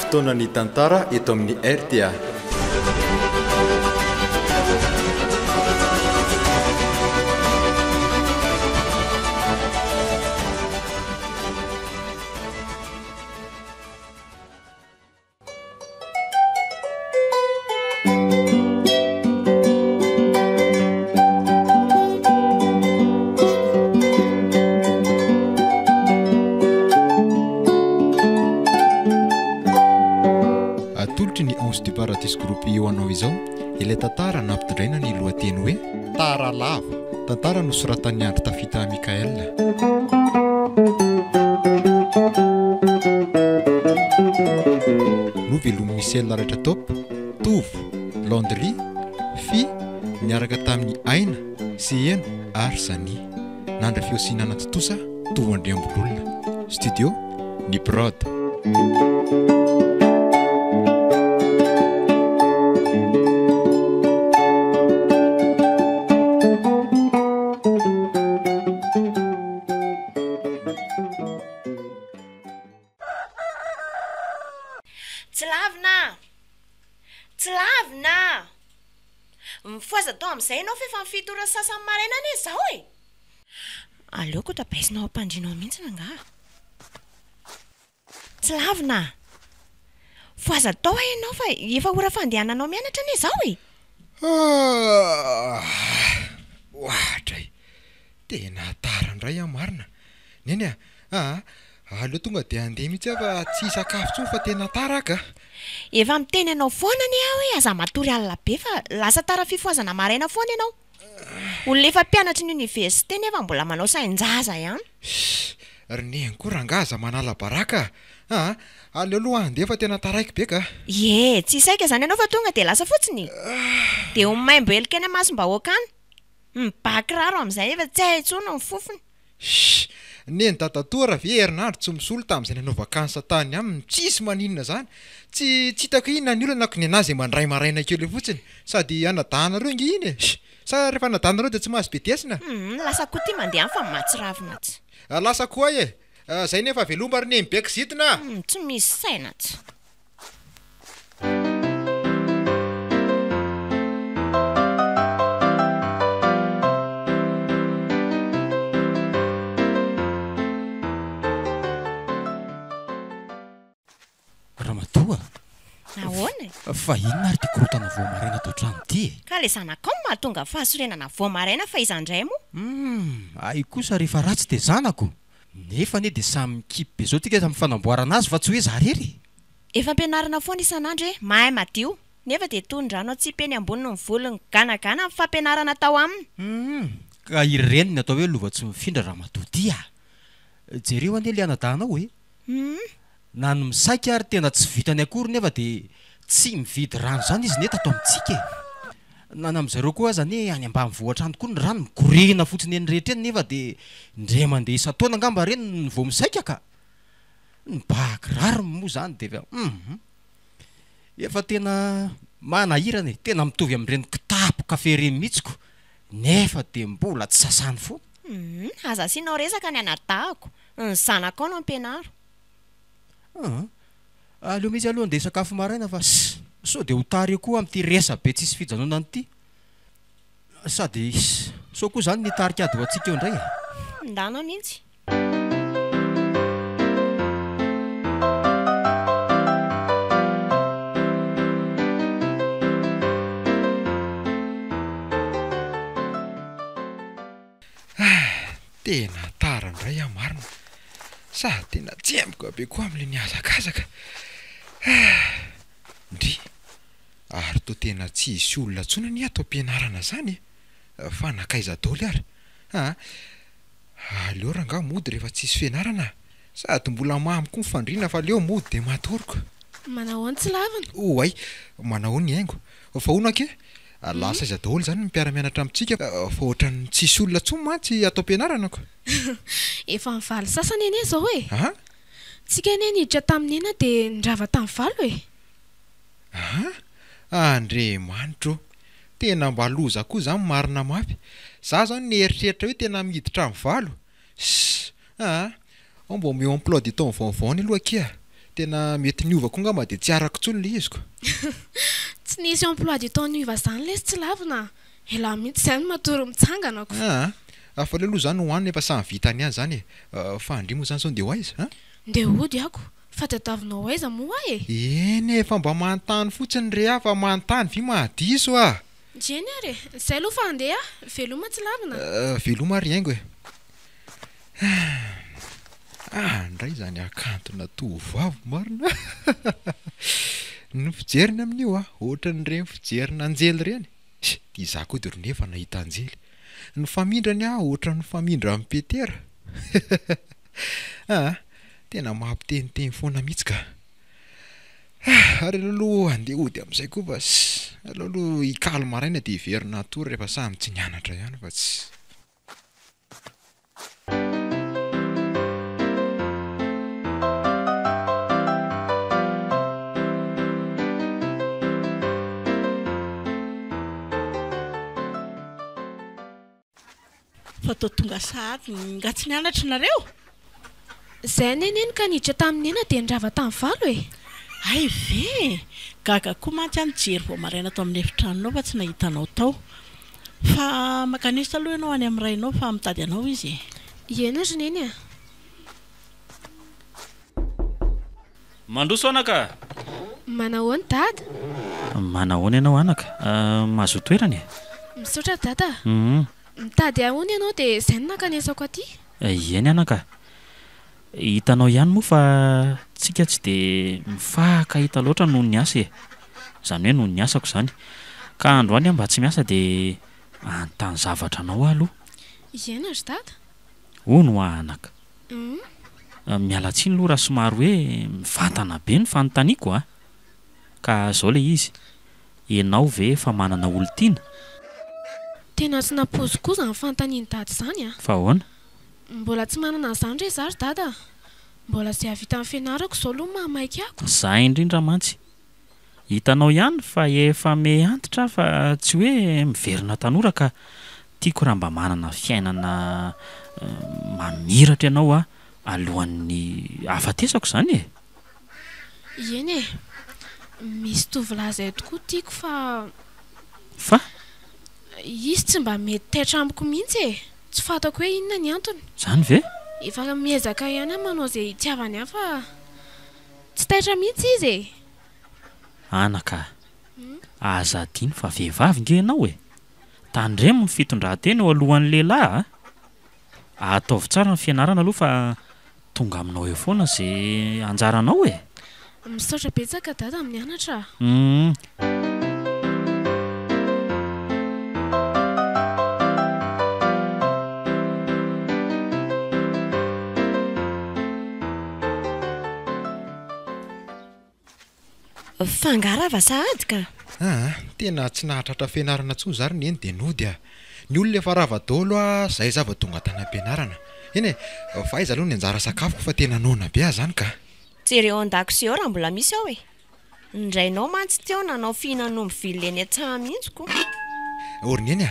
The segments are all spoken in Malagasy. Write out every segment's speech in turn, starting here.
fotoana ny tantara eto amin'ny RTA. Groupe eo anao izao ilay tantara nampitondraina ny lohateny hoe Taralava, tantara nosoratan'ny Andry Tafita Mikael. Novelom'i Michel Laraitratope, Tovo, Landry, Fi niaraka tamin'ny Aina, Siena ary Zany. Nandra fiosiana Totosa, Tovo Andriambololona. Studio ny Brod. Mifoaza tao amin'izay ianao fa efa mifitora sasany maraina anie izao e. Aleoko tabaisinao ampandrinao mihitsy nangaha. Tsy lavina. Foaza tao ianao fa efa ora fandehananao mianatra anie izao e. Ohatra tena tarandray marina. Neny aleo tonga dia andeha mihitsy fa tsy sakafo tsony fa tena taraka. Efa miteny anao foana anie aho hoe aza matory alina be fa lasa tara fifoazana maraina foana ianao. Olona efa mpianatra ny université nefa mbola manao sain-jaza ihany. Reneny koa rangaza manala baraka. Aleo aloha andeha fa tena taraiky be ka. Tsy saika zany ianao fa tonga dia lasa fotsiny. Dia maimbo elika any amasom-bahoaka any. Mibakiraro amin'izay efa tsy hay intsony ny fofony. Neny dadatora ve herinandro tsy misolo tamin'izay nanao vakansa tany aminy tsisy maninona zany. Tsy hitako inona ny olana ako ny anazy mandray maraina kely fotsiny sady anadahana reo ingy iny sa rehefa anadahana reo dia tsy mahazo betesina. Lasa koa ty mandeha any fa mahatsiravina tsy. Lasa koa zay nefa velomba reny bekizitina. Tsy misy saina tsy. Ramatoa. Ahoana? Fa inona ary ty korotana voamaraina tao trano ty? Ka le zanakao no mahatonga fahasorenana voamaraina fa izandray mo? Ay kosa rehefa ratsy dia zanako. Nefa ne dia samy mikipy be zao tika amin'ny fanamboarana azy fa tsy hoe zarery. Efa ampianarana foana isan'andro hoe mahay madio. Nefa dia tondrano atsipeny amboniny ny volony ganagana amin'ny fampianarana tao aminy. Ka ireny ny atao hoe lova tsy mifindra ramatoa ty jereo anie le anadanao na ny misaika ary tena tsy vitany akory nefa dia tsy mividy rano zany izy neta atao amintsika. Nana amin'izareo koa zany any ambanivohitra any koa ny rano mikorena fotsiny eny rehetra eny nefa dia indray mandeha isa-taona angamba reny ny vao misaika ka. Ny bakiraro moa zany dia efa tena manahirana tena mitovy amin'ireny kitapo kafe reny mihitsiko nefa dia mbola tsy sasany fo. Aza asianao resaka ny anadahako. Ny zanakao no ampianaro. Aleo mihitsy aloha andeha sakafo maraina fa sao dia ho tary koa amin'ity resa be tsisy fijanonana ity. Sady sao koa zany nitarika ady ho antsika eo indray. Ndanao mihitsy. Tena tarandray marina. Sa tena tsemboka be koa amin'ilay niazakazaka. Ndry ary to tena tsy hisy olona tsony ny atao ampianarana zany fa nakaiza daoly ary. Aleo ranga mody rehefa tsisy fianarana sady mbola mamy koa mifandrina fa aleo mody dia matoroko. Manao tsy lavina. Oay manao ny haingo fa onake lasa iza daoly zany miara-mianatra amintsika fa ohatrany tsisy olona tsony mantsy atao ampianarana ko. Efa mivaly sasany ene zao tsika ene niditra tamin'ina dia ndrava tamin'ny valo Andriamanitro tena mba loza koa zany marina mafy. Za zany nieritreritra hoe tena miditra amin'ny valo. Mbo mi emploi du temps vaovao ny aloha kia tena mety niova koa ngamba dia tsy arako tsony le iziko. Tsy nisy emploi du temps niova zany lesy tsy lavina. Ela mihitsy zany matory mitsanganako. Afa le aloha zany hoanina efa samy vitany ihany zany fa andrimo zany zao ndeha ho aiza ndeha hody ako fa tadavinao aiza moa e. Eny efa mba manontany fotsiny re afa manontany vi mahadiso Jeny ary zay aloha fa andeha veloma tsy lavina. Veloma ary haingo ndray zany akantona tovavy marina. Ny fijeriny amin'io ohatran'ireny fijerina anjely reny. Dia izaho koa dia ronefa nahita anjely. Ny famindrany ohatran'ny famindra amin'ny Petera. Tena mampiteniteny foana mihitsy ka. Ary aloha andeha hody amin'izay koa fa aloha hikaly maraina dia hiverina atory rehefa samy tsy nianatra ihany fa tsy. Fa tao tonga sahady nga tsy nianatra nareo? Zay neneny ka niditra tamin'ny ena dia nirava tamin'ny valo e. Ay ve gaga koa mantsy any jery vao maraina tao amin'ny efitranonao fa tsy nahitanao tao. Fa makanisa aloha ianao any amin'ny rainao fa mitady anao izy. Eny ary neny a. Mandroso anaka. Manahoana dada? Manahoana ianao anaka? Mahazo toerana? Misaotra dada. Mitady ahoana ianao dia izay no nakanesako aty. Eny anaka. Hitanao ihany moa fa tsika tsy dia mifankahita loatra noho ny asa e. Izany hoe noho ny asako izany. Ka andro any mba tsy miasa dia antany zavatra anao aloha. Eny ary dada. Hono anaka. Miala tsiny aloha raha somary hoe mivantana be ny fanontaniako ka izao le izy. Ianao ve efa manana olon-tiana? Tena tsy napozokoza ny fanontaniany dada izany Fa ahoana? Mbola tsy manana an'izany re zary dada. Mbola tsy havita amin'ny fianarako izao aloha mahamaika ako. Izaho indrindra mantsy. Hitanao ihany fa efa antitra fa tsy hoe miverina tanora ka tiako raha mba manana fiainana mamiratra ianao alohan'ny afatesako izany e. Eny e. Misy tovolahy izay tokoa tiako fa izy tsy mba mety taitra amiko mihitsy e. Tsy fantako hoe inona ny antony. Zany ve? Efa miezaka ihany manao izay itiavany fa tsy taitra mihitsy izy e. Anaka. Aza adiny fa vehivavy nge ianao e. Tandremo ny fitondran-tena eo alohan'ny lehilahy ataovy tsara ny fianarana aloha fa tonga aminao eo foana izay anjaranao e. Misaotra betsaka dada amin'ny anatra. Fangarava sahady ka. Tena tsy nahatratra fianarana tsoa zary ny eny dia nody ny olona efa rava daholo izay zava tonga tany am-pianarana. Eny e, fa aiza aloha ny anjara sakafoko fa tena nona be zany ka. Jereo an-dakozia ao raha mbola misy ao e. Indrainao mantsy teo nanao fihinanao mivily eny an-tsaha mihitsy koa. Oriny eny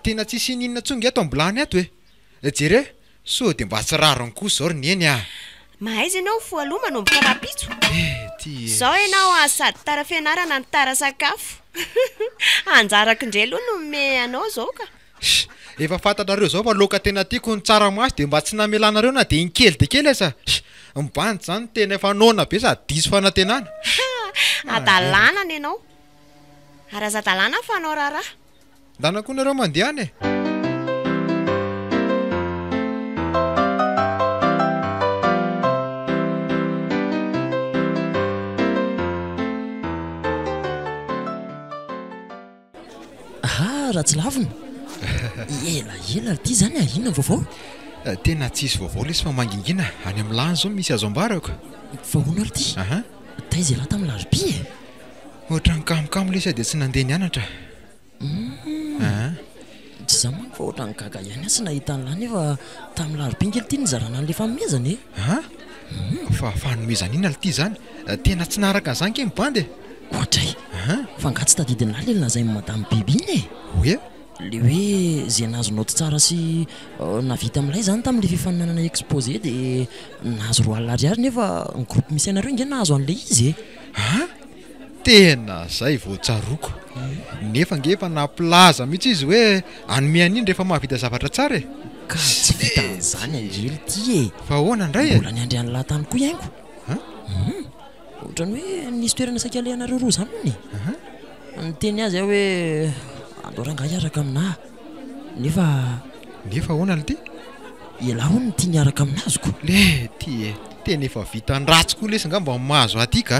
tena tsisy ninona tsonga eto ambolany ato e. Jere sao dia mba tsy rariny kosa zao ny eny Mahaiza ianao fo aloha manomboka rapitso. Zao ianao sady tara fianarana ny tara sakafo. Anjarako indray aloha no me anao zao ka. Efa fantatrareo zao fa loka tena tiako ny tsaramaso dia mba tsy namelanareo na dia inkely dia kely asa. Mbanty zany tena efa nona be sady diso fanantenana. Adalana ny ianao. Araza-dalàna fa anao raharaha. Ndana koa nareo mandehana e. Raha tsy lavina. Ela ty zany inona vaovao? Tena tsisy vaovao lesy fa mangingina any amin'ny lany zao misy azo ambarako. Fa hono ary ty? Taiza iala tamin'ny larobia e? Ohatran'ny kamokamo lesy dia tsy nandeha nianatra. Tsy za manko fa ohatran'ny gaga ihany sy nahita an'lany efa tamin'ny larobia kely ty nizarana an'ilay fanomezana e. Fa fanomezana ina ty zany? Tena tsy naraka an'izany ke mibandy e. Ohatray. Fa nga tsy tadidiny lahy lelona izay madamy biby iny e. Oe? le hoe zay nahazo note tsara sy navita amin'ilay zany tamin'le fifaninanana exposé dia nahazo 3 alina ariary nefa ny groupe misy anareo inge nahazo an'ilay izy tena zay voatsaroako nefa ngefa naplaza mihitsy izy hoe anome an'iny rehefa mahavita zavatra tsara e ka tsy vita an'izany andrely ty fa ahoana indray mbola ny andriany lahatany koa iaingo ohatrany hoe nisy toerana saika alehanareo roa zany ny nyteny azy aho hoe andoranga hiaraka aminahy nefa ahoana ty elaho ny tia niaraka aminaziko le ty tena efa vita ndratsy koa lesy nga mba mahazo aty ka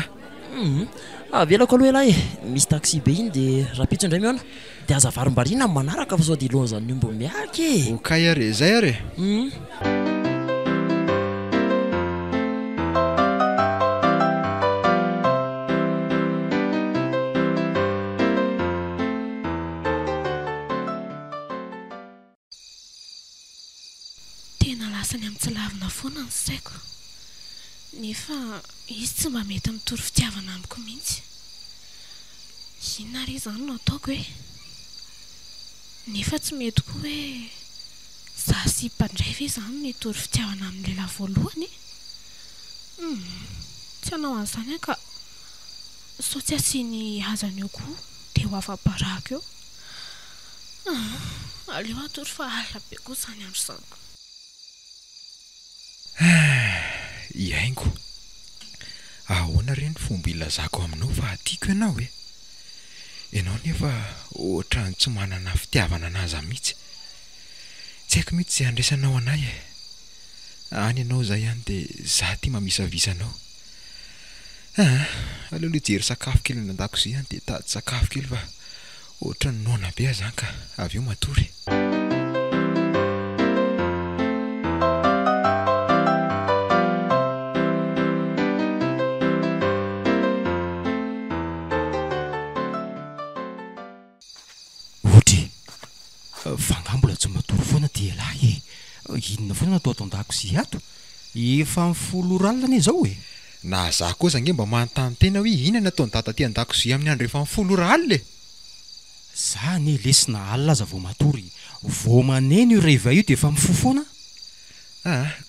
avelako aloha elahy misy taxi be iny dia rapitso indray miona dia aza varim-bariana manaraka fa sao dia lohan'izany mbo miaky okay are zay are tena lasany amin'ny tsy lavina foana ny saiko nefa izy tsy mba mety mitory fitiavana amiko mihitsy inona ry izany no ataoko hoe nefa tsy mety koa hoe za sy mpandray ve izany mitory fitiavana amin'ny lehilahy voalohany tsy hanao an'izany ka sao tsy asiany hazany eo koa dia ho afa-barako eo aleo atory fa alina be koa izany andro izanoko iaingo ahoana reny fomba ilazako aminao fa atiako ianao e ianao nefa ohatrany tsy manana fitiavana anazy mihitsy tsy haiko mihitsy izay andraisanao anay e any ianao zay ihany dia za tia mamisavisanao aleo le jery sakafo kely ny an-dakozia ihany dia tady sakafo kely fa ohatrany nona be azy zany ka avy eo matory fangambola tsy matory foana dia elahy inona foana natao ato an-dakozia ato efa mifolo ralina izao e na za kosa nge mba manontany tena hoe inona nataony tata ty an-dakozia amin'ny andro efa mifolo ralina e za ne lesina alina aza vao matory vao maneny io rehefa io dia efa mifo foana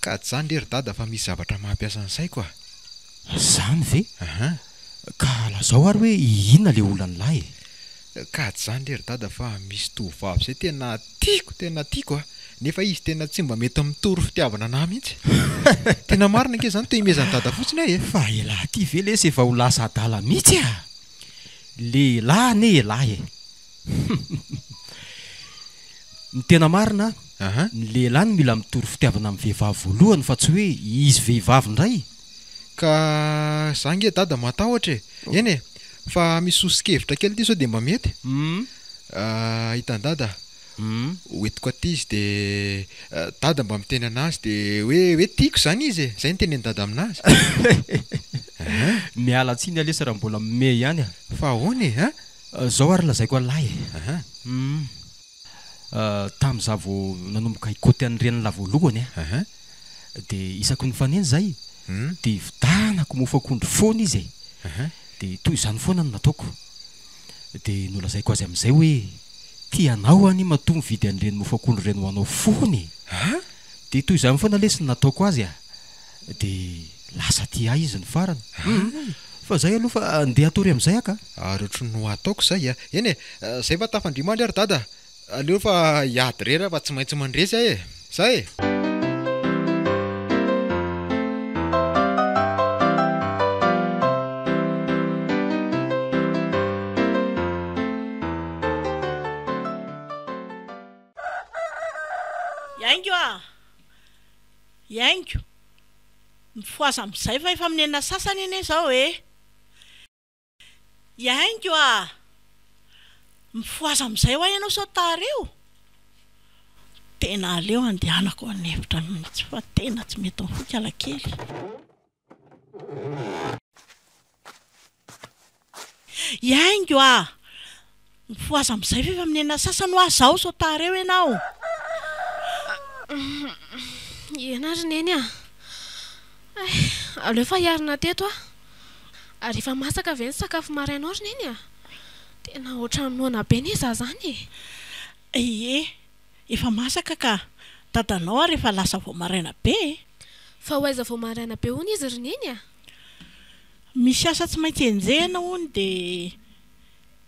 ka tsy zany lery dada fa misy zavatra mampiasa ny saiko zany ve ka lazao ary hoe inona le olany lahy ka tsy zany lery dada fa misy tovavy zay tena tiako nefa izy tena tsy mba mety mitory fitiavana ana mihitsy tena marina nke zany toimezany dada fotsiny e fa elahy ty ve lesy efa ho lasa adala mihitsy lehilahy ne elahy ny tena marina ny lehilahy ny mila mitory fitiavana amin'ny vehivavy voalohany fa tsy hoe izy vehivavy indray ka za nge dada matahotra eny e fa misy sosikevitra kely ty sao dia mba mety hitany-dada hoentiko aty izy dia dada mba miteny anazy dia hoe tiako zany izy zay ny teneny dada aminazy miala tsiny alesa raha mbola me ihany fa ahoany zao ary lazaiko alahy tamin'iza vao nanomboka hikoty an'ireny voalohany dia isako ny faneny zay dia vitanako mofakondro foana izy dia toy izany foana no nataoko dia nolazaiko azy amin'izay hoe tianao any matoa mividy an'ireny mofakondro ireny ho anao foany dia toy izany foana lesy ny nataoko azy dia lasa ty ahy izy ny farany fa zay aloha fa andeha atory amin'izay aka ary ohatry no ataoko zay eny e zay fa tafandrimandry ary dada aleo fa hiady rera fa tsy maintsy mandresy ahy zay iaingo mifoaza amin'izay fa efa minenina sasany eny izao iaingo mifoaza amin'izay ho ianao sao tareo tena aleo andehanako any hevitra mihitsy fa tena tsy mety mifoka alakely iaingo mifoaza amin'izay fa efa minenina sasany ho azy zao sao tareo ianao ianary neny aleo efa hiarina teto ary efa masaka ve ny sakafo marainao ry neny tena ohatrany noana be ny za zany Efa masaka ka dadanao ary efa lasa vao maraina be. Fa hoaiza vao maraina be hono izy ry neny a? Misy asa tsy maintsy enjehana hono dia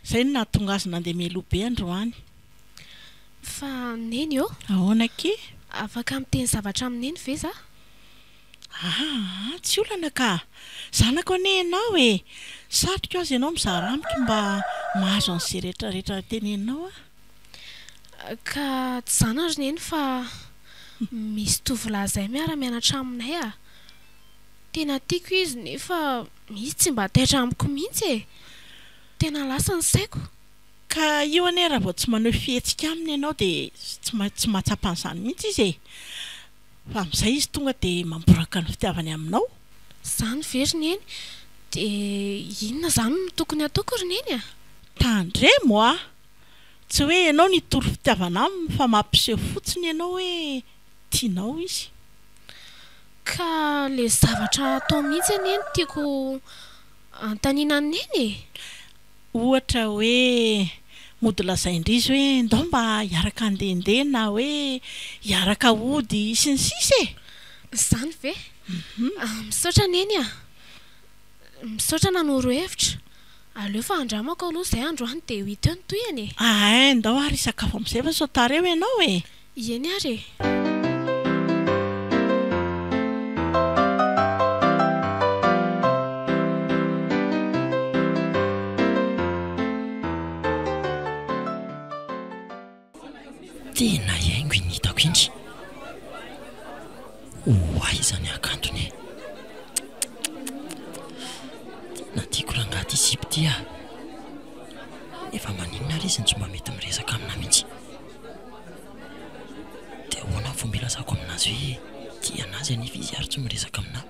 izay no nahatonga azy nandeha melobe androany. Fa neny eo? Ahoana ke? Afaka miteny zavatra amineny ve za? Tsy olana ka. Zanako ane ianao e. Satroka azy ianao mizara amiko mba mahazo an'izay rehetrarehetra teneninao a. Ka tsy zana ry neny fa misy tovolahy izay miara-mianatra aminay a. Tena tiako izy nefa izy tsy mba taitra amiko mihitsy e. Tena lasa ny saiko. Ka io ane raha vao tsy maneho fihetsika aminy ianao dia tsy mahatsapa an'izany mihitsy izy e. Fa amin'izay izy tonga dia mamboraka ny fitiavany aminao. Izany ve ry neny? Dia inona izany no tokony ataoko ry neny a? Tandremo a. Tsy hoe ianao nitory fitiavana aminy fa mampiseho fotsiny ianao hoe tianao izy. Ka le zavatra atao mihitsy neny tiako antaniana ny neny e. Ohatra hoe mody lazaindrizy hoe ndao mba hiaraka handehandeha na hoe hiaraka hody sy ny sisa e. Izany ve? Misaotra neny a. Misaotra nanoro hevitra. Aleo fa andramako aloha izay androany dia ho hita eo ny toyany e. Ndao ary sakafo amin'izay fa sao tara eo ianao e. Ieny ary e. Tena iaingo iny hitako iny. Aiza ny akantony e. Tena tiako raha angaty isipy ty a. Efa maninona ary izy ny tsy mba mety miresaka amina mihitsy. Dia ahoana fomba ilazako aminazy hoe tia anazy anefa izy ary tsy miresaka amina.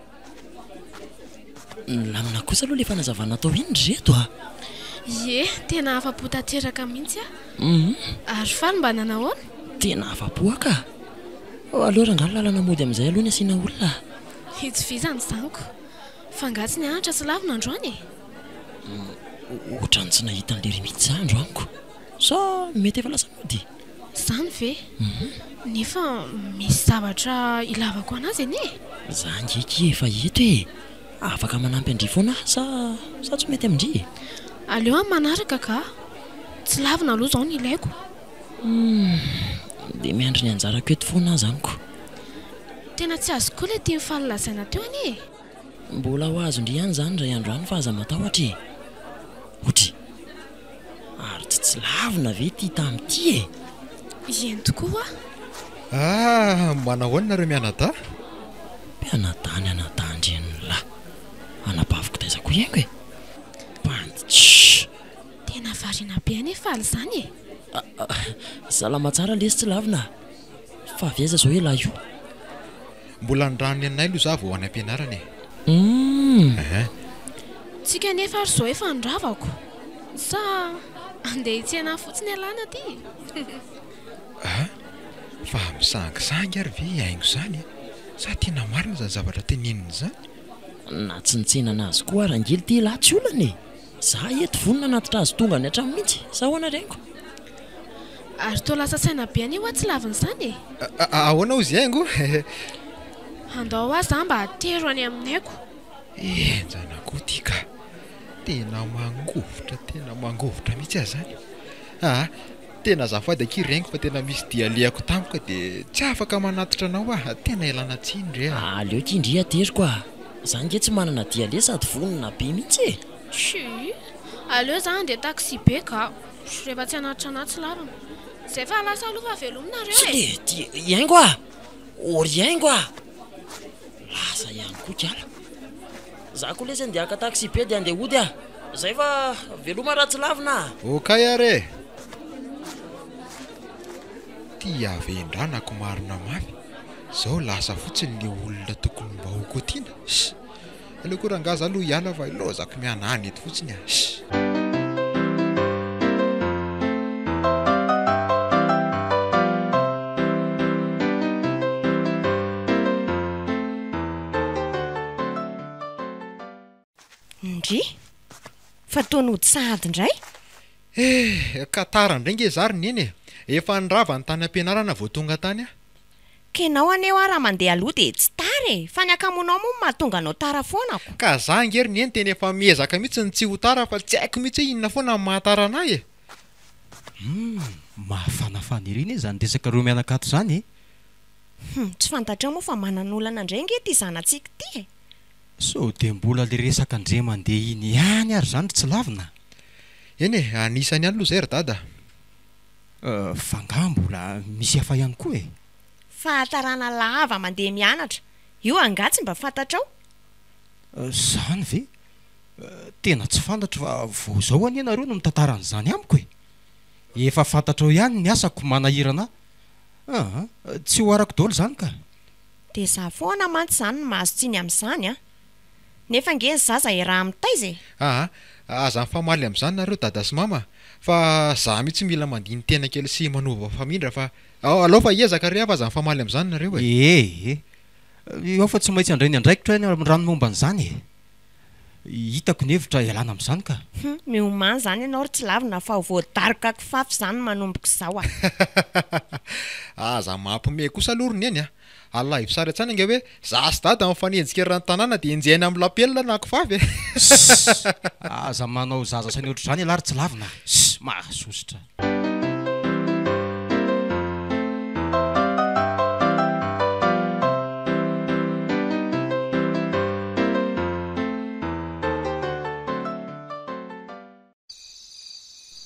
Lamina kosa aloha le fanazavana atao iny ry reto a. Ie, tena afa-po tanteraka mihitsy a. Ary faly mba nanahoana? Tena afa-po ka. Aleo rangaly lalana mody amin'izay aloha ny asiana olona. Hitsivizany zaniko. Fa ngatsy ny anatra sy lavina androany e. Ohatrany tsy nahita an'lery mihitsy za androaniko. Sa mety efa lasa mody? Izany ve? Nefa misy zavatra ilavako anazy anie. Za ngeky efa eto e. Afaka manampy andry foana sa tsy mety amindry? Aleo amin'ny manaraka ka. Tsy lavina aloha izao ny ilaiko. Dia miandry ny anjarako eto foana zaniko. Tena tsy azo koa ilay tia mifalolazaina teo anie. Mbola ho azo indry ihany izany ray androany fa aza matahotra e. Otry. Ary tsy lavina ve ty tamin'ity e? Ieny tokoa. Manahoana nareo mianadahy? Mianadahy ny anadahy andren'ny lahy. Anapaviko taizako iaingo e. Tena variana be anefa faly izany e. Salama tsara lesy tsy lavina. Fa avy aiza izao hoe lahy io? Mbola nirano anay aloha za vao any am-pianarana e. Tsika nefa ary izao efa ndravako. Sa andeha hitsena fotsiny alana ty. Fa misangisangy ary ve haingo izany? Sa tena marina izany zavatra teneniny izany? Na tsy nitsena anazy koa ary angely ty lahy tsy olana e. Za eto vonona natitra azy tonga ny hatramy mihitsy. Sa hoana rengo? Ary toa lasa saina be any hoa tsy lavina izany e. Ahoana ozy haingo? Andao azy za mba atero any aminayko. Enjanako ty ka. Tena mangovotra mihitsy azy zany. Tena azafady aky rengo fa tena misy dia liako tampoka dia tsy afaka manatitra anao a. Tena elana tsindry e. Aleo kindry ateriko a. Za nge tsy manana dia le sady vonona be mihitsy e. Aleo za andeha taxi be ka. Rehefa tsy anatitra anaty tsy lavina. Zay fa lasa aloha fa velominareo e. Iaingo a. Ory iaingo a. Lasa ihany koa kiala. Za koa lesy andeha aka taxi be dia andeha hody a. Zay fa veloma raha tsy lavina. Okay are. Ty avendranako marina mafy. Zao lasa fotsiny le olona tokony mba ho kotiana. Aleo koa rangaza aloha hiala fa ilozako mianany eto fotsiny a. Ndry? Fa toa nody sahady indray? Katara indray nge zary neny e. Efa nirava ny tany am-pianarana vao tonga tany a. Kenao aneo raha mandeha aloha dia tsy tara fa ny akamonao moa mahatonga anao tara foanako. Ka za ngery ny eny teny efa miezaka mihitsy ny tsy ho tara fa tsy haiko mihitsy hoe inona foana ny mahatara anay e. Mahafanafana ireny izany resaka roa mianakato zany Tsy fantatra moa fa manan'olana indray nge ty zanatsika ty so dia mbola le resaka andre mandeha iny ihany ary zany tsy lavina. Eny e, anisany ihany aloha zay ry dada. Fa nga mbola misy hafa ihany koa e. Fahatarana lava mandeha mianatra. Io angatsy mba fantatrao? Zany ve? Tena tsy fantatra fa vao zao any ianareo no mitantara an'izany amiko e. Efa fantatrao ihany ny asako manahirana. Tsy ho arako daholo zany ka. Dia za foana mantsy zany no mahazo tsiny amin'izany a. Nefa nge ny zaza raha mitaiza e. Aza mifamaly amin'izany nareo dada sy mama. Fa za mihitsy mila mandiny tena kely sy manova famindra fa alao fa iezaka ry afa aza mifamaly amin'izany nareo e. Eo fa tsy maintsy andray ny andraikitra eny amin'ny rano momba an'izany e. Hitako ny hevitra ialana amin'izany ka. Miomany zany ianao ry tsy lavina fa voadaroka kifafy zany manomboko zao Aza mampime kosa alorony eny a. Allah ifsary tsana nge hoe za sy dada mifanenjika ery tanàna dia enjehana amin'ny lapelina na kifafy aza manao zaza sainy ohatr' izany alary tsy lavina. Mahasositra.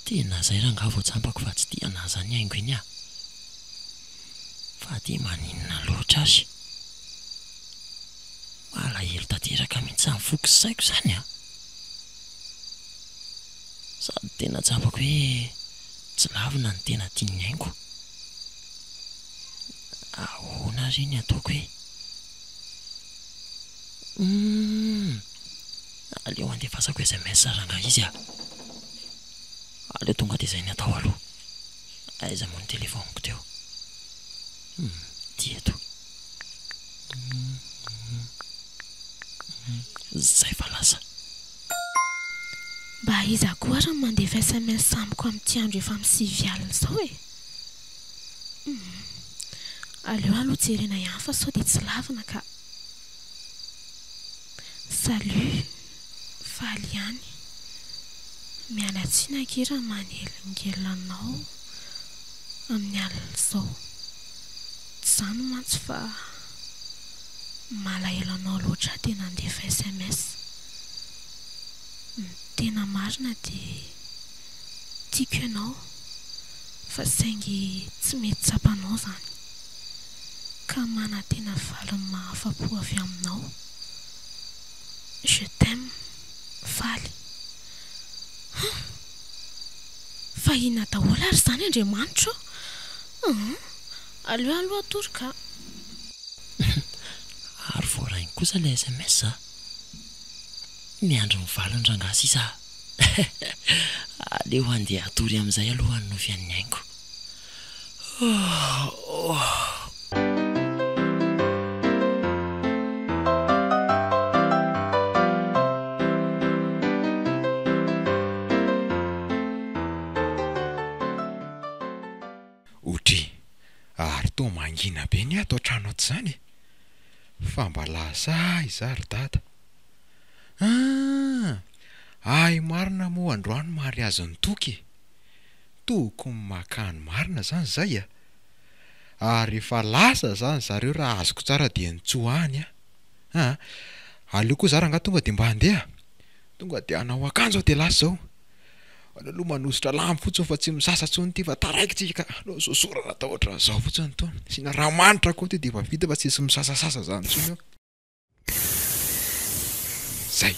Tena zay raha nga vao tsampako fa tsy tia anazy any haingo iny a. Fa dia maninona loatra azy. Malahelo tanteraka mihitsy amin'ny foko sy saiko izany a. Sady tena tsampako hoe tsy lavina ny tena tiany haingo. Ahoana ry ny ataoko hoe aleo andefasako SMS raha izy a. Aleo tonga dia izay ny atao aloha. Aiza moa ny telefoniko teo. Dieto. Zay fa lasa. Mba iza koa raha mandefa SMS amiko amin'ity andro efa amin'ny 6 alina izao e. Aleo aloha jerena ihany fa sao dia tsy lavina ka. Salut, faly ihany. Mialatsina kira manelingelanao amin'ny alina izao. Tsy zany mantsy fa malahelo anao loatra tena andefa SMS. Tena marina dia tiako ianao fa saingy tsy mety tsapanao zany. Ka mana tena valiny mahafa-po avy aminao. Je t'aime, faly. Fa inona daholo ary zany Andriamanitra? Aleo aloha atoroka. Ary voarainy kosa ilay SMS za. Miandro ny valiny rangasy iza. Aleo andeha atory amin'izay aloha ny novian'ny haingo. Otry, ary to mangina be ny atao trano ato izany. Fa mba lasa iza ry dada. Ay marina moa androany mary azy ny toky. Tokony makany marina zany zay a. Ary efa lasa zany zareo raha azoko tsara dia nitsoahany a. Aleo koa zara nga tonga dia mba handeha. Tonga dia hanao akanjo aho dia lasa zao. Aloha manositra lamy fotsiny fa tsy misasa tsony ty fa taraikitsika. Alao zao sorana atao ohatran' izao fotsiny to. Sina raha manitra koa ty dia efa vita fa tsy misy misasasasa zany tsony eo. Zay.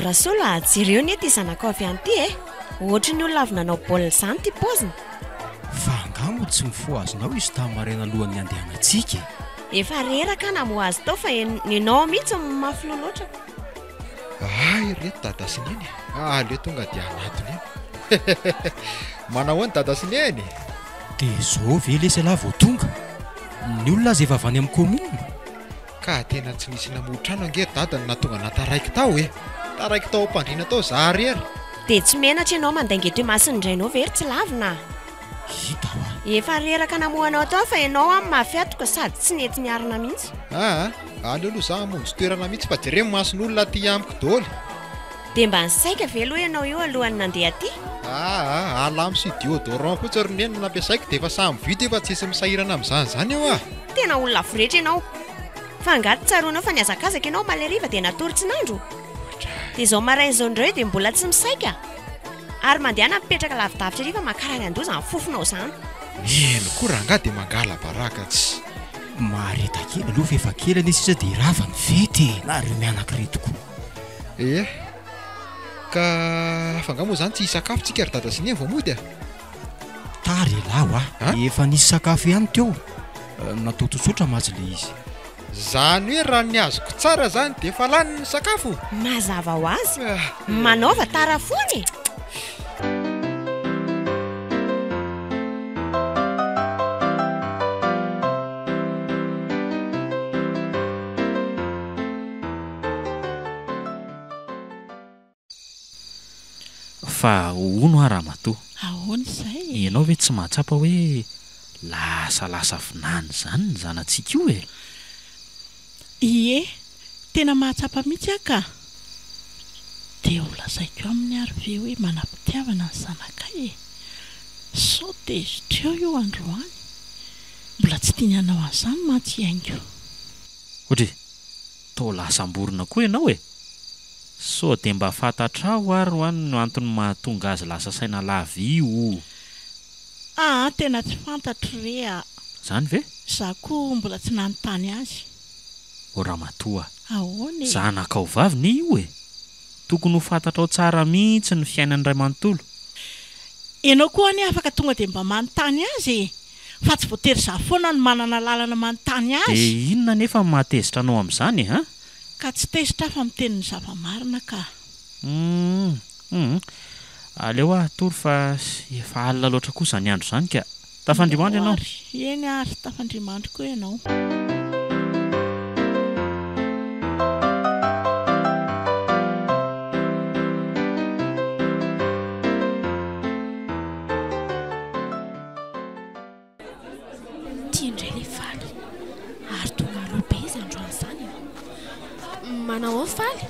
Rasola jereo ny ty zanako avy an'ity e. Ohatry ny olona avy nanao baolina izany ty paoziny. Fa angamo tsy mifoazonao izy tamin'ny maraina alohan'ny andehanantsika. Efa reraka na mo azy tao fa ninao mihitsy mafy loatra. Ay, reto dada sy neny. Aleo tonga dia anatiny eny. Manao any dada sy neny. dia izao ve le sala vao tonga ny olona azy efa avy any amin'ny komina ka tena tsy nisy namotrano ange dadany natonga nataraiky tao taraiky tao ampandriana tao za rery dia tsy menatra ianao mandainga to masindrainao very tsy lavina hita efa reraka namohanao tao fa ianao amin'ny mafiatoka sady tsy nety niarina mihitsy aleo aloha za amonjy toerana mihitsy fa jereo mason'olona ty amiko dôly dia mba nisaika ve aloha ianao io alohan'ny nandeha aty alamy sy déodorant fotsy ry nenina nampiasaiko dia efa samy vidy efa tsy isy misahirana amin'izany zany eo tena olona voretra ianao fa angaty tsaroanao fa niazakazaka ianao maleriva dia natory tsy nandro dia izao maraina izao indreo dia mbola tsy misaika ary mandehana mipetraka lavidavitra riva makarary andoza ny fofonao izany eno koa raha ngaha dia mangala baraka tsy mareta kely aloha fa efa kely anesy iza dia rava ny vety na reo mianak'iretoko ka afanga moa zany tsy hisakafo tsika ry dada sy ny vao mody tary elaho efa nisy sakafo ihany teo natao tsotsotra matsy le izy zany hoe raha ny azoko tsara zany dia efa lany ny sakafo mazava ho azy manaova tara foany fa ono araha matoa ahoana izay ianao ve tsy mahatsapa hoe lasalasa finany zany ny zanantsika io ie tena mahatsapa mihitsy aka dia ho lazaiko amin'ny arybe hoe manam-pitiavana ny zanakay sao dia izy teo io androany mbola tsy tianyanao an'izany mantsy haingo ohatra tao lasam-borona koa ianao sao dia mba fantatra aho ary hoany no antony mahatonga azy lasa saina lavy io tena tsy fantatro re zany ve za koa mbola tsy nanontany azy o ramatoa ahoana zanakao vavy ny io tokony ho fantatra ao tsara mihitsy ny fiainany ray manontolo ianao koa any afaka tonga dia mba manontany azy fa tsy voatery za foana no manana lalana manontany azy dia inona nefa mahatezitra anao amin'izany ka tsy tezitra fa mitenin'ny zava-marina ka aleo tory fa efa alina loatra kosa ny andro zany ka tafandrimandry ianao eny ary tafandrimandry koa ianao tiandray le faly ary tonga aloha be izy androany izany manao ao faly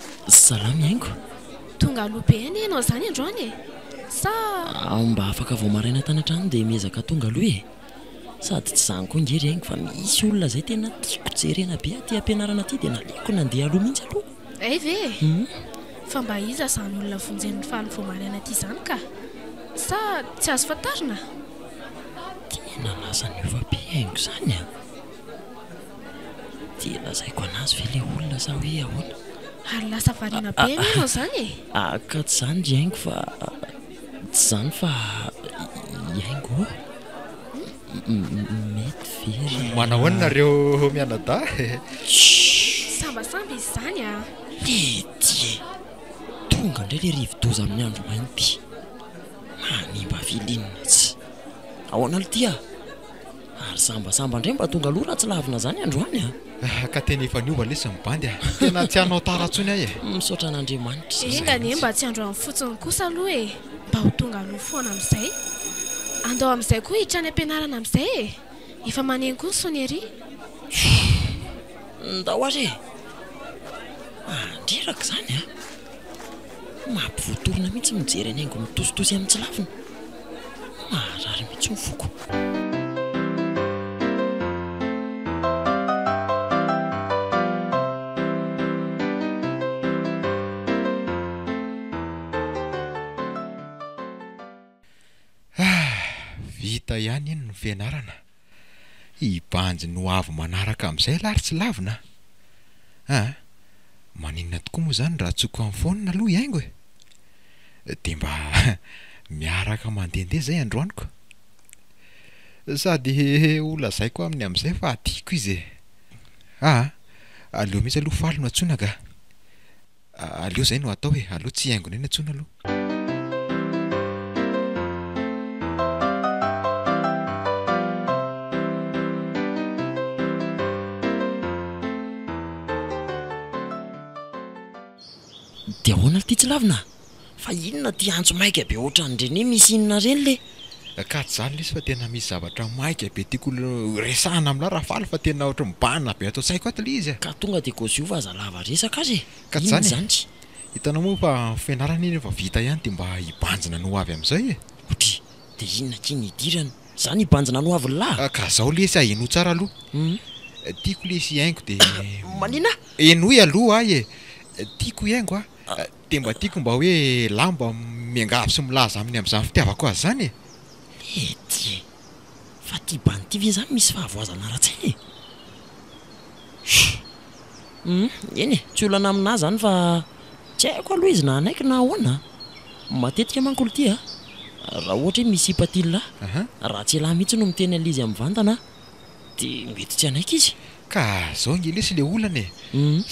salamy haingo tonga aloha be any ianao izany androany sa mba afaka vao maraina tany an-trano dia miezaka tonga aloha sady tsy zany koa ngery haingo fa misy olona zay tena tiako jerena be aty ampianarana aty dia naleoko nandeha aloha mihitsy aloha ve fa mba iza zany olona vonjen'ny faly vao maraina aty izany ka sa tsy azo fantarina tena lazany ova be haingo zany dia lazaiko anazy ve le olona za hoe ahoana ary lasa variana be ianao izany ka tsy zany ry haingo fa tsy zany fa haingo mety very manahoanareo mianada sambasamba izy zany ledie tonga indray le rivodoza amin'ny andro mainty manimba vilinina tsy ahoana alotia ary sambasamba indray mba tonga aloha raha tsy lavina zany androany ka tena efa niova lesy mibandy tena tsy hanao taratsony ahy misaotra an'andriamanitra engany mba tsy andro amin'ny fotsiny kosa aloha mba ho tonga aloha foana amin'izay andao amin'izay koa hitrany ampianarana amin'izay efa maneny koa ny soniery ndao ary andreraka zany mampivoatorina mihitsy mijery any haingo mitositosy amin'ny tsy lavina marary mihitsy mifoko vita ihany iny ny fianarana ibanjy no avy manaraka amin'izay lary tsy lavina maninona tokoa moa zany raha tsoko amin'ny fonina aloha haingo dia mba miaraka mandehandeha zay androaniko sady olazaiko aminy amin'izay fa atiako izy aleo mihitsy aloha faly no antsona ka aleo zay no atao hoe aleo tsy haingony eny antsona aloha dia ahoana ity tsy lavina fa inona ty antso maika be ohatran'ireny misy inona reny le ka tsy zany lesy fa tena misy zavatra maika be tiako resahana amin'la rahafaly fa tena ohatra mibanina be atao saiko ato le izy ka tonga dia gosy io fa aza lava resaka azy ka tsy inona zany zany tsy hitanao moa fa fianarana iny efa vita ihany dia mba hibanjina no avy amin'izay e otry dia inona kiny hidirana zany hibanjina no avy lahy ka zao lesy eno tsara aloha tiako lesy iaingo dia manina enoy aloha ay e tiako iaingo dia mba tiako mba hoe lamba miangavy sy milaza aminy amin'izany fitiavako azy zany e ety fa ty bany ty ve zany misy fahavoazana ratsainy eny e tsy olana aminahy zany fa tsy haiko aloha izy na anaiky na ahoana matetika mankolo ty raha ohatra hoe misy ipatila raha tsy lahy mihitsy no miteny alizy amin'ny vantana dia mety tsy anaiky izy ka zao nge lesy le olana e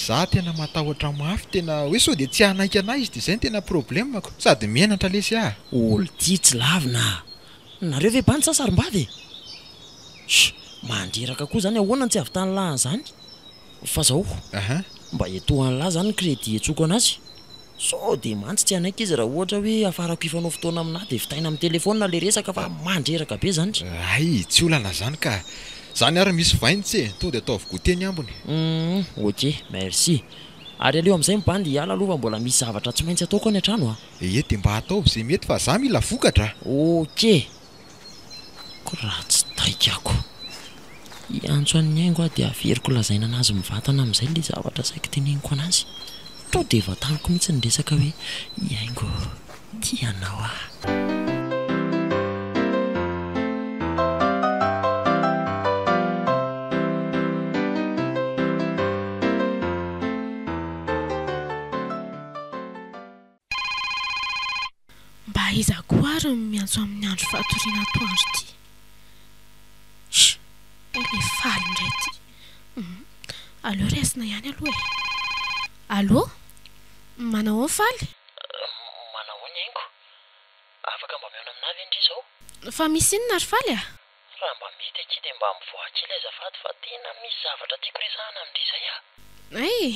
za tena matahotra mafy tena hoe sao dia tsy anaiky anahy izy dia zay ny tena problemako sady mianatra lesy olo ty tsy lavina nareo ve bany sasarim-bavy mandreraka koa zany ahoana tsy avy tany lahy zany fa zao mba etohan'ny lahy zany crédit etsoko anazy sao dia mantsy tsy anaiky izy raha ohatra hoe afarako ifanao fotoana aminahy dia vitaina amin'ny telefona le resaka fa mandreraka be zany ay tsy olana zany ka zany ary misy vainy tsy e to dia atao avygoteny ambony ok merci ary aleo amin'izay mibandy hiala aloha fa mbola misy zavatra tsy maintsy ataoko any an-trano e dia mba atao izay mety fa za mila vokatra ok ko raha tsy taikako iantso an'ny haingo dia averiko lazaina anazy mivantana amin'izay le zavatra saiko teneniko anazy to dia vataniko mihitsy ny resaka hoe iaingo tianao mba iza koa ary miantso amin'ny andro fahatoriana atoandro ty le faly indray ty allo resina ihany aloha e allo manao ao faly manao ny haingo afaka mba miona aminahy ve ndry zao fa misy inona ary faly raha mba mety aky dia mba mivoakely azafady fa tena misy zavatra tiako resahana amindry zay ay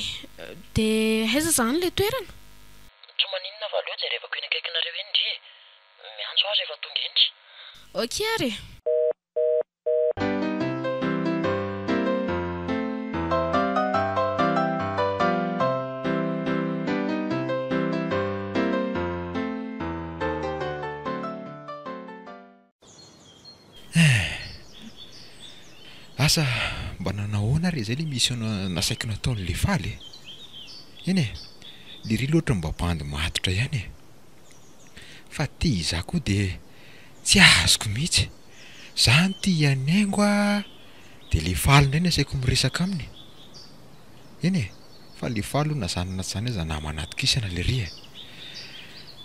dia aiza zany le toerana tsy maninona fa aleo jerevako eny akaikinareo eny ndry miantso azy efa tonga endry ok ary asa mba nanahoana re zay le misy nasaiko nataon'le faly eny e liry loatra mba bandy matotra ihany e fa ty za koa dia tsy azoko mihitsy zany ty ianaingo dia le faly indray ny asaiko miresaka aminy eny e fa le faly na zanana tsy zany hoe za namanatokisana le ry e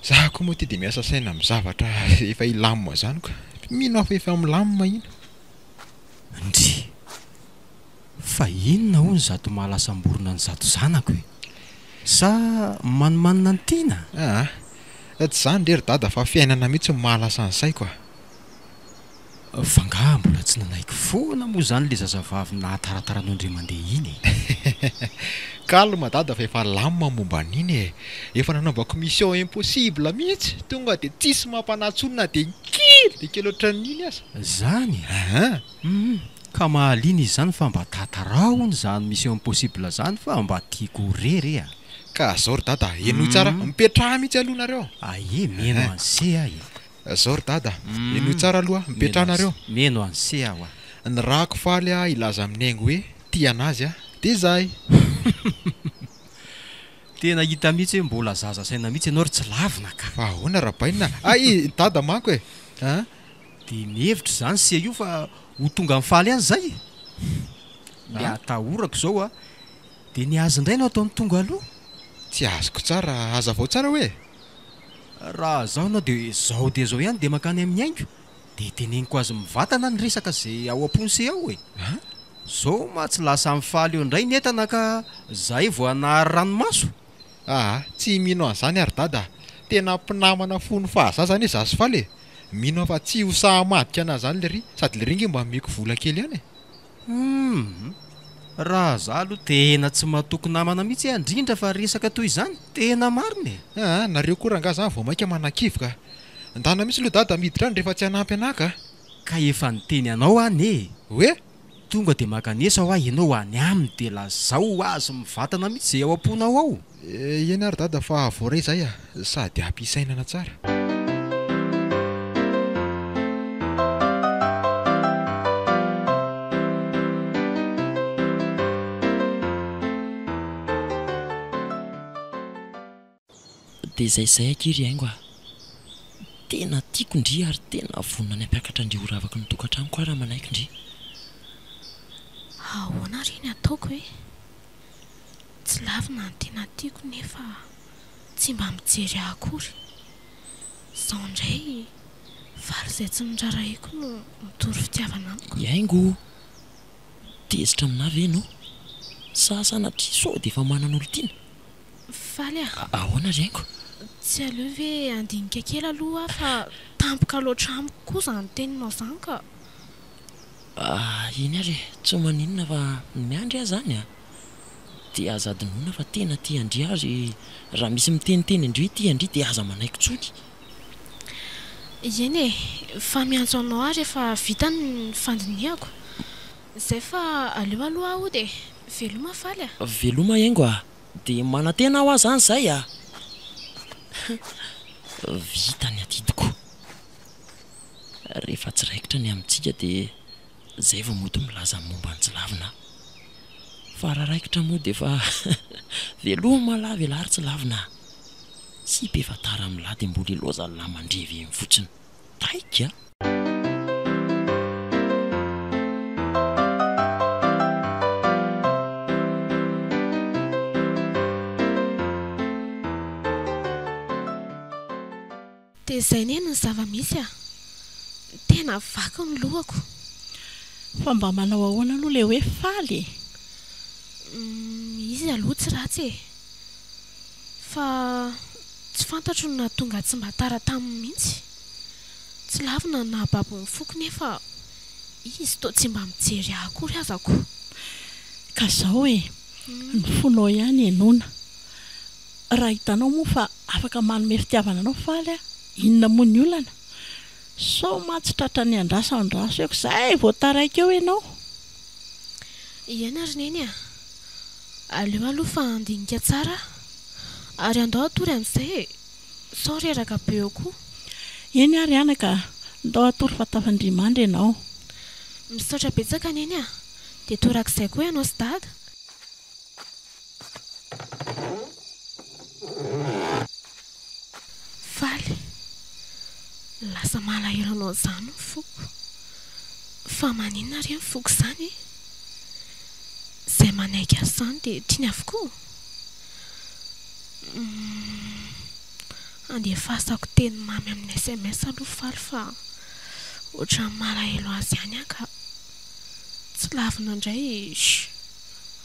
za koa moa ty dia miasa saina amin'ny zavatra efa ilamima zany koa mino afa efa milamima ina ndry fa inona ho ny zato mahalasam-borona ny zato zanako e sa manimanina ny tiana tsy zany rery dada fa fiainana mihitsy mahalasa ny saiko fa nga mbola tsy nanaiky foana moa zany le zazavavy nahatarataranao indray mandeha iny kalma dada fa efa lamima momba an'iny e efa nanaovako mission impossible mihitsy tonga dia tsisy mampanatsolona dia kely dia kely ohatran'iny aza zany ka mahaliana izy zany fa mba tatarahony zany mission impossible zany fa mba tiako rery ka zao ry dada enoy tsara mipetraha mihitsy aloha nareo ae meno anse zao ry dada enoy tsara aloha mipetrahanareo meno anse aho ny rahako faly ilaza amin'ny haingo hoe tia anazy dia zay tena hita mihitsy hoe mbola zaza saina mihitsy ianao ry tsy lavina ka fa ahoana rahabainina dada manko e dia mihevitra zany se io fa ho tonga amin'ny faly any zay le atahorako zao dia ny azy indray no ataony tonga aloha tsy azoko tsara aza vao tsara hoe raha zaho nao dia zao ihany dia makany amin'ny haingo dia teneniko azy mivantana ny resaka zay ao am-ponse ao e zao ma tsy lasa amin'ny faly eo indray ny entana ka zay vao anahary ranomaso tsy mino an'izany ary dada tena mpinamana fony fahazazany e zazy faly e mino fa tsy hosahamadika anazy zany le ry sady le ringy mba meko vola kely ihany raha za aloha tena tsy mahatoky namana mihitsy andrindra fa resaka toy izany tena mariny nareo koranga zany vao maika manakivoka ndana misy loha dada miditra any rehefa tsy hanampy anaka ka efa niteny anao any e hoe tonga dia makanesa ho ah ianao any aminy dia lazao azy mivatana mihitsy izay ao am-ponao ao eny ary dada fa voaray izay sady ampisainana tsara dia izay akiry haingo tena tiako indri ary tena vonona ny ampiakatra indri horavaka ny tokantrano koa raha manaiky indri ahoana reny ataoko hoe tsy lavina ny tena tiako nefa tsy mba mijery akory izao indray vary izay tsy miraraiko no mitory fitiavana amiko haingo tezitra aminavy enao sasanatria sao dia efa manana olo tiana faly ahoana ry haingo tsy aleo ve andinika kely aloha fa tampoka loatra amiko koa izany teninao izany ka iny ary tsy maninona fa miandry azy zany dia aza adinoina fa tena ty andry azy raha misy miteniteny indri ty andry dia aza manaiky tsony eny fa miantso anao ary efa vita ny fandiniako izay fa aleo aloha aho dia veloma faly veloma haingo dia manantena aho azy zany izay vita ny atidiko rehefa tsy raikitra ny amintsika dia zay vao mody milaza momba ny tsy lavina fa raha raikitra moa dia efa veloma lavy alary tsy lavina sy be fatara amin'lahy dia mbola iloza lahy mandrevy eny fotsiny taika dia izay neny ny zava-misy tena vaky ny lohako fa mba manao ahoana aloha ilay hoe faly izy aloha tsy ratsy fa tsy fantatro na tonga tsy mba tara taminy mihitsy tsy lavina na babo ny foko nefa izy to tsy mba mijery akory azako ka zao ny fonao ihany enona raha hitanao moa fa afaka manome fitiavana anao faly inona moa ny olana sao matsitratra ny andrasa andraso eko izay vao taraiky eo ianao iena ry neny aleo aloha fa andinika tsara ary andao atory amin'izay sao reraka be eo koa eny ary anaka ndao atory fatafandrimandry ianao misaotra betsaka neny dia torak'izay koa ianao sy dada faly lasa malahelo anao izany ny foko fa maninona ry ny foko izany izay manaiky azy izany dia tiany avokoa andefasako teny mamy amin'ny SMS aloha faly fa ohatran'ny malahelo azy ihany ka tsy lavina indray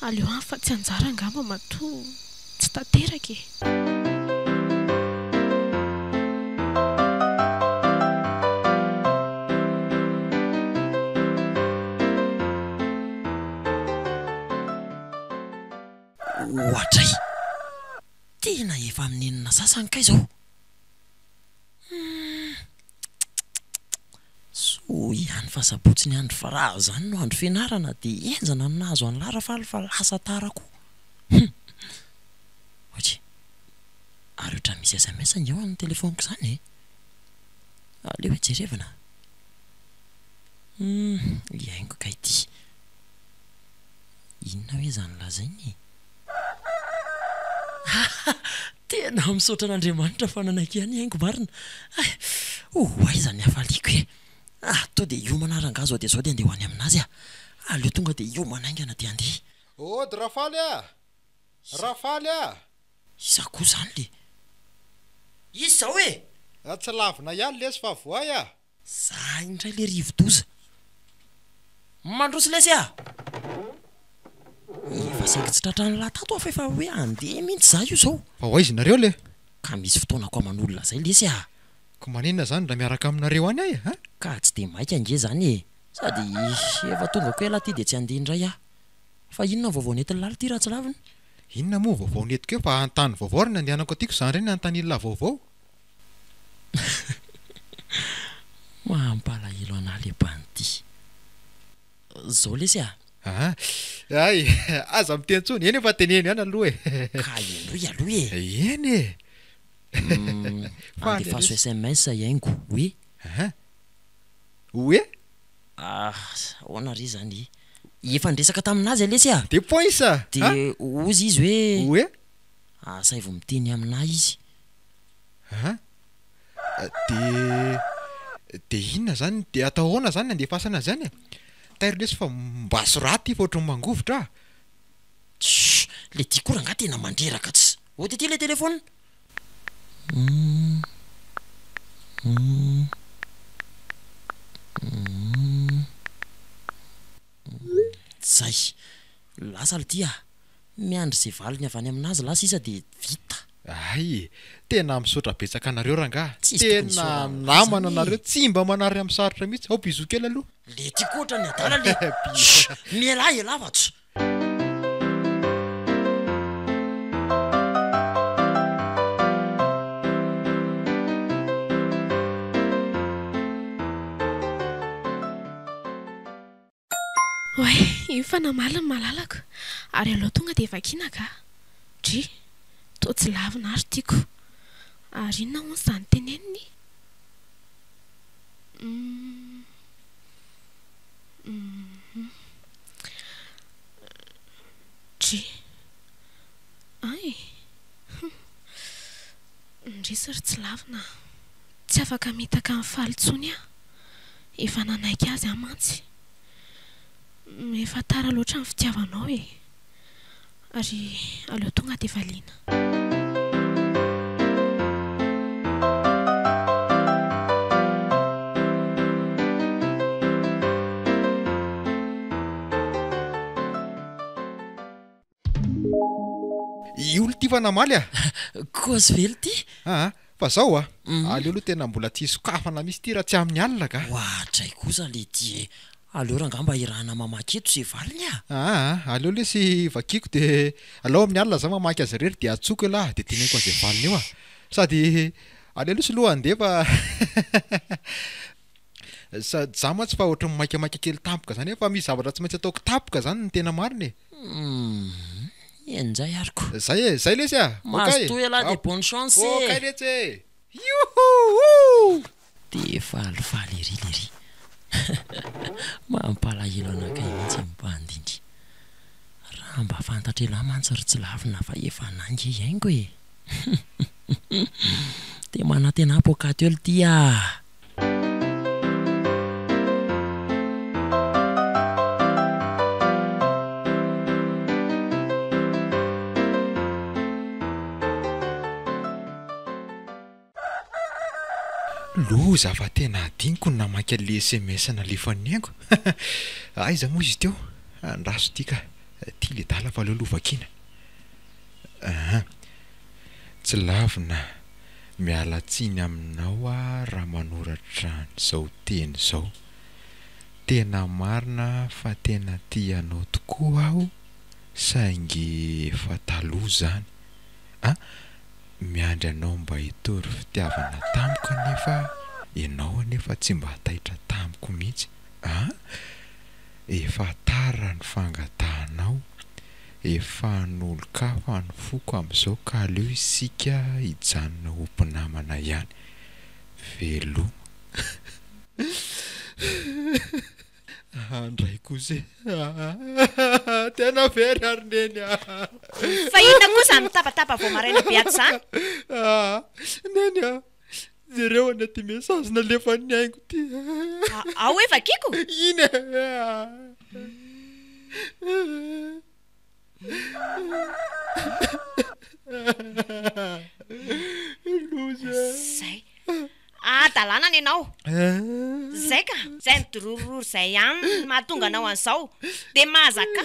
aleo any fa tsy anjara angamba matoa tsy tanteraka ohatray tena efa aminenina sasany kay zao so ihany fa sabotsy ny andro fa raha zany no andro fianarana dia enjana no nahazo any lara faly fa lasa tarako ohatry ary ohatran'ny misy SMS eo amin'ny telefoniko izany aleo hoe jerevana iaingo kay ty inona hoe zany lazainy tena misaotra an'Andriamanitra fa nanaiky ihany haingo marina aiza ny hafaliako to dia iomana rangazo dia zao dia andeha ho any aminazy aleo tonga dia iomana aingana dia andeha ody rafaly rafaly iza koa zany le izy zao tsy lavina ihany lesy fa voay za indray le rivo-doza mandroso lesy efa saingy tsy tratrany lahy tato fa efa hoe andeha mihitsy za io zao fa ho aizy nareo le ka misy fotoana koa manolona zay lesy ko maninona zany raha miaraka aminareo any ka tsy dia maika ange zany sady efa tonga ko ela ty dia tsy andeha indray fa inona vaovao netiny lala ty raha tsy lavina inona moa vaovao netiko eo fa antany vaovao ny andehanako atiako izany ireny antan'ilona vaovao mahampalahelo ana lehibanity zao lesy ay aza mitentsony eny efa teneny ihany aloha ka aloha eny andefaso SMS iaingo hoe hoe ahoana ry zany efa ndresaka taminazy lesy de poisa de ozy izy hoe say vao miteny aminahy izy de inona zany de atao ahoana zany andefasana zany tairy lesy fa mbaso raty fa ohatrany mangovotra le ty kora nga tena mandreraka tsy ohaty ty le telefona zay lasa le ty miandry zay valiny avany aminazy lasa isa de vita ay tena misaotra betsaka anareo rangah Tsisy tena tokony namana zany. anareo tsy mba manary amin'ny sarotra mihitsy ao bizo kely aloha le ty koatra ny adala le miela elavatso oay io fa namaliny malalako ary aloha tonga de vakina ka dry to tsy lavina ary tiako ary inona hono izany teneniny dry ay ndrisy ry tsy lavina tsy afaka mitaka amin'ny falitsony efa nanaiky azy amantsy efa tara loatra ny fitiavanao ary aleo tonga de valiana olo ty fa namaly kozy vely ty fa zao aleo aloha tena mbola tsy sokafana misy ty raha tsy amin'ny alina ka ohatray kosa le ty aleo raha ngamba irahana mamaky eto zay valiny aleo le sy vakiko de alao amin'ny alina za mamaky azy rery de atsoko elahy de teneniko an'izay valiny eo sady aleo loha sy loha andefa sady za ma tsy fa ohatry mamakiamaky kely tampoka zany fa misy zavatra tsy maintsy ataoko tampoka zany ny tena mariny enjay ariko zay lesy mazotoy elahy de bonne chance kay letsy de falifaly ery mampalahelo anakay mihitsy mibandindry raha mba fantatra elahy mantsy ry tsy lavina fa efa nangy iaingo de manatena apokaty elo ty loza fa tena adiniko ny namaky an'le SMS nalefany aingo aiza moa izy teo andraso tika ty le dala fa aleo lovakina tsy lavina miala tsiny aminao raha manoratra n'izao teny zao tena marina fa tena tianao tokoa aho saingy efa taloha zany miandry anao mba hitory fitiavana tamiko nefa ianao anefa tsy mba hataitra tamiko mihitsy efa tara ny fangatahanao efa n'olo-kafa ny foko amin'izao ka aleo isika hijanona ompinamana ihany velo andray kozy tena very ary neny fa inona kosa mitabataba vao maraina be ato zany neny zareo any ty message nalefan'ny aingo ty ao hoe vakiko iny zay dalàna any ianao zay ka zay midorororo zay ihany mahatonga anao an'izao de mahazaka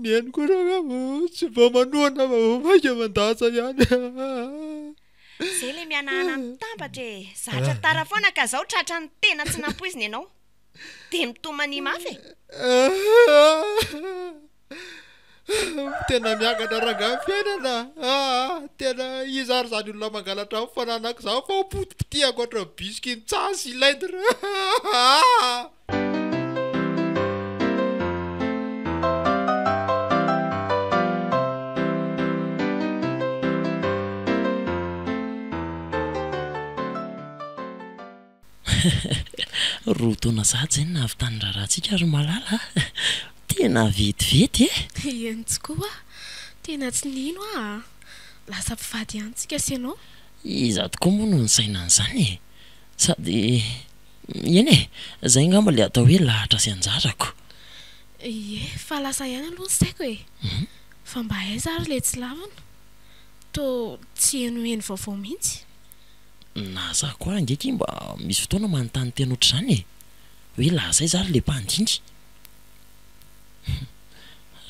ny eny koraha tsy mba manoana vaika mandasa ihany zay le mianahana mitambatra zatra tara foana ka zao tratra ny tena tsy nampoiziny ianao de mitomany mafy tena miakatra raga fiainana tena izy ary zany olona mangalatra fananako zao fa potipotiako oatra bisky mitsasy ilaindra roa taona zaty zany na avy tany raharantsika ary malala tena vetivety eny tokoa tena tsy nino lasa mpivady antsika sianao iza tokoa moa no nysaina an'izany sady eny zay ngamba le atao hoe lahatra sy anjarako fa lasa ihany aloha ny saiko fa mba aiza ary le tsy lavina to tsy enoeny vaovao mihitsy na za koa ngeky mba misy fotoana manontany tena ohatr'izany hoe lazay za ary le mpandindry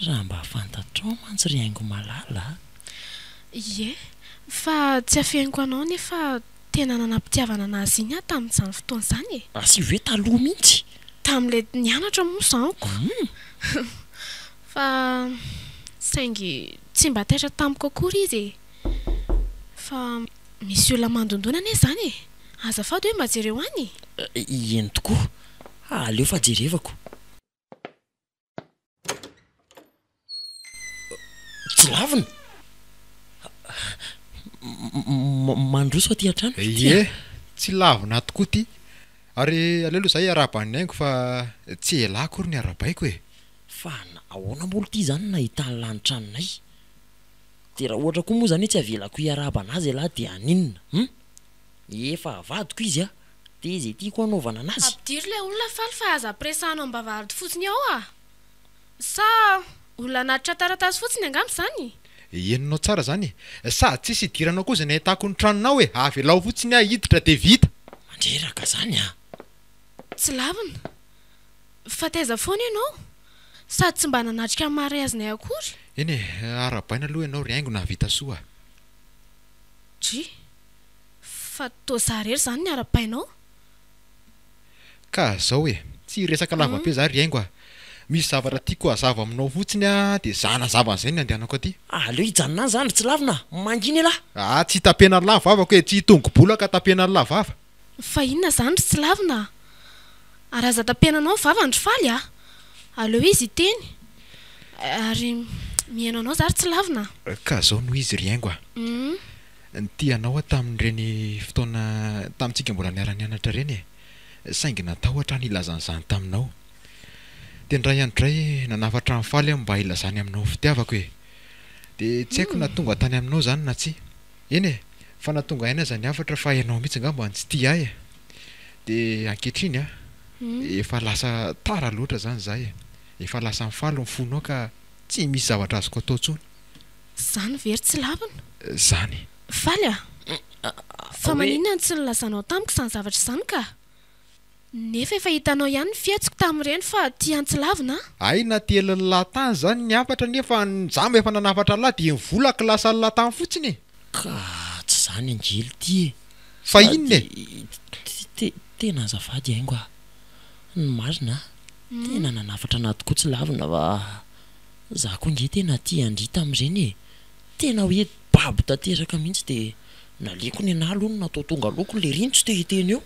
raha mba fantatrao mantsy ry haingo malala fa tsy afeniko anao nefa tena nanam-pitiavana anazy iny tamin'izany fotoana izany asy hoe taloha mihitsy tamin'le nianatra moa zaniko fa saingy tsy mba taitra tamiko akory izy fa misy olona mandondona ane zany azafady hoe mba jereo any eny tokoa aleo fa jerevako tsy lavina mandroso aty an-trano tsy lavina tokoa ty ary alelo zay arabany haingo fa tsy ela kory ny arabaiko fa ahoana molo ty zany nahitany lanitranonay de raha ohatra koa moa zany hoe tsy avelako iarabana azy alahy de aninona efa avadiko izy de izy tiako anaovana anazy abdiry le olona faly fa aza presanao mba varody fotsiny ao sa olona anatitra taratasy fotsiny angamy zany eninao tsara zany sady tsisy idiranao koa zay nahitako ny tranonao avelao fotsiny hiditra de vita mandreraka zany tsy lavina fa taiza foana ianao sady tsy mba nanatrika ny mariazinay akory eny arabaina aloha ianao ry haingo navita soa fa tozarery zany ny arabainao ka zao tsy resaka lavabe za ry haingo misy zavatra tiako hazava aminao fotsiny de zanazava an'izay ny andehanako aty aleo hijanona any zany tsy lavina manginy alahy tsy tapena ny lavavako tsy hitongo-bolaka tapena ny lavava fa inona zany ry tsy lavina ary aza tapenanao vavandry faly aleo izy iteny ary mihainanao zary tsy lavina ka zao noho izy ry haingo nitianao tamin'ireny fotoana tamintsika mbola niara-nianatra reny saingy natahotra ny ilazan'izany taminao de ndray andray nanafatra ny faly mba ilazany aminao fitiavako de tsy haiko na tonga tany aminao zany na tsy eny fa natonga aina zany afatra fa ianao mihitsy ngamba tsy tia ahy de ankehitriny efa lasa tara loatra zany zay efa lasa mifaly ny fonao ka tsy misy zavatra azoko atao ntsony zany very tsy lavina zany faly fa maninona ny tsy nilazanao tamiko izany zavatra izany ka nefa efa hitanao ihany ny fiatsiko tamin'ireny fa tiany tsy lavina ay na teliny latany zany ny afatra nefa nzama efa nanafatra lahy de nivolaka lasa ny latany fotsiny ka tsy zany angely ty fa inona tena azafady haingo ny marina tena nanafatra na tokoa tsy lavina fa za koa nge tena ty andrita amin'ireny tena hoe babo tanteraka mihitsy de naleko ny analo no natao tonga loko le rindro te hiteny eo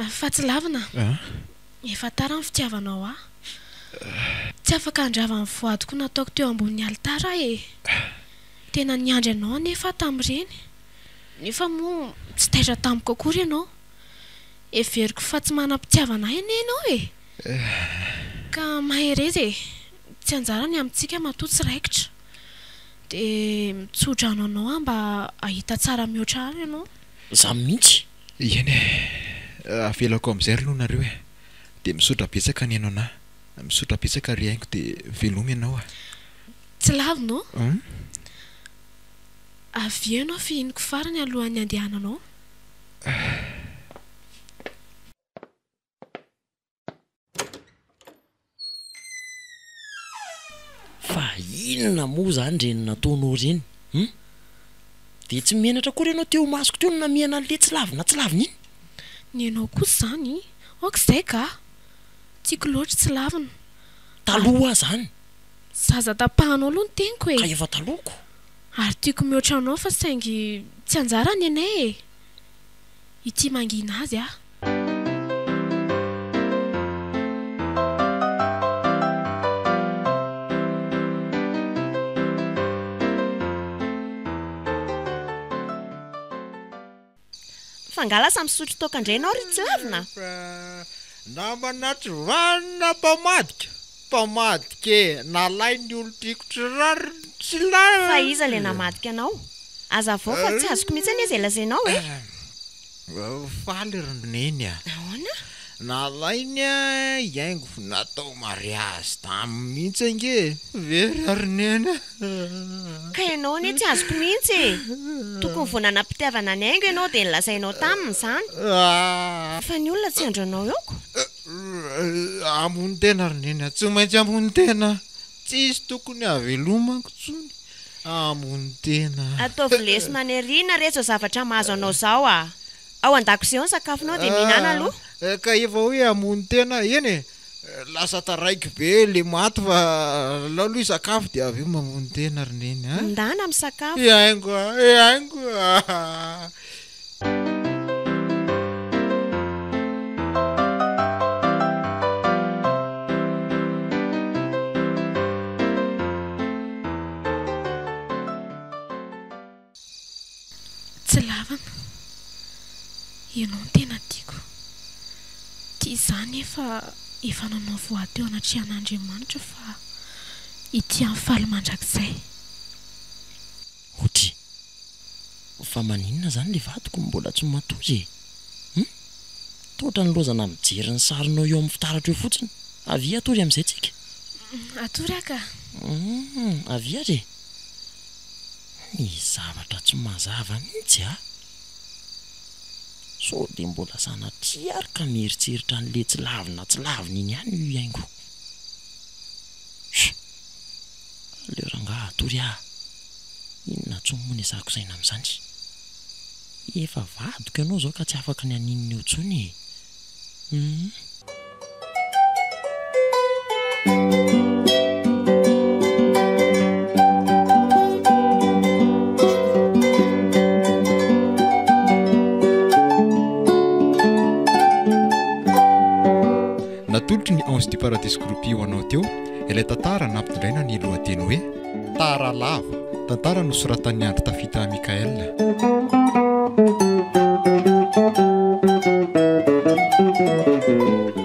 fa tsy lavina efa tara ny fitiavanao tsy afaka andravany voadiko nataoko teo ambon'ny alitara tena niandry anao nefa tamin'ireny nefa moa tsy taitra tamiko akory ianao everiko fa tsy manam-pitiavana eny ianao ka maherezy tsy anjara ny amintsika matoa tsy raikitra de mitsodrano anao mba ahita tsara mihoatra ary ianao za mihitsy eny avelako amin'izay ry lonareo de misotra betsaka ny ianao misotra betsaka ry haingo de velomy ianao tsy lavina avy ianao fihiniko farany alohan'ny andehananao fa inona moa zany reny nataonao reny de tsy mienatra koa renao teo masoko teo no namiana an'le tsy lavina iny ny anao kosa zany okizay ka tiako loatra tsy lavina taloha zany zaza tapahanao aloha ny teniko ka e efa taloko ary tiako mihoatra anao fa saingy tsy anjara ny anay e ity mangina azy a fangala samy sotro toakandray ianao ry tsy lavina namanatry vanina mpamadika e nalai ny olo tiako tsirary tsy fa iza le namadika anao aza vao fa tsy azoko mihitsy any izy elazainao e faly roneny a ahoana nalainy a iaingo natao mariazy tamin'ny mihitsy ange very aronena ka ianao anie tsy azoko mihitsy e tokony vonanam-pitiavana ny aingo ianao dia nilazainao taminy izany fa ny olona tsy andranao eoko ambony tena roneny a tsy maintsy ambony tena tsisy tokony avelomako tsony ambony tena ataovy lesona ny ariana rehetra zavatra mahazo anao zao a ao an-dakozay ao ny sakafonao dia mihinana aloha ka efa hoe ambony tena eny e lasa taraiky be le maty fa laloha isakafo dia avy eo mambony tena roneny a mindana amin'ny sakafo iaingo tsy lavana ianao ny tena tiako tia izany efa nanao voateo anatrihan'Andriamanitra fa ity amin'ny faly mandrakizay otry fa maninona zany le vadiko mbola tsy matozy e toatra ny lozana mijery ny sarinao eo amin'ny fitaratra eo fotsiny avy atory amin'izay tsika atory aka avy ary ny zavatra tsy mazava mihitsy a so dia mbola sanatria ary ka mieritreritra n'le tsy lavina iny ihany io iaingo le rangaha atory a inona tsomony izako saina amin'izany efa vadiko ianao zao ka tsy afaka ny anininy eo tsony natolotry ny 11 du paradis groupe io anao teo ilay tantara nampitondraina ny lohateny hoe tara lava tantara no soratan'ny andro tafita Mikael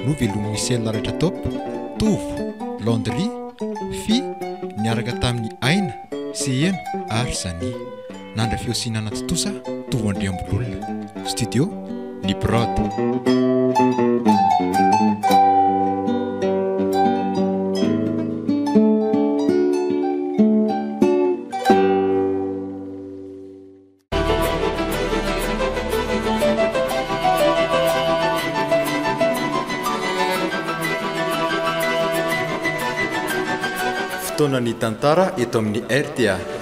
no velomy Michel Laratra Top Tovo Landry Fi niaraka tamin'ny Aina Sehena ary Zany nandra fiosiana Totosa Tovo Andriambololona studio Librod fotoana ny tantara eto amin'ny RTA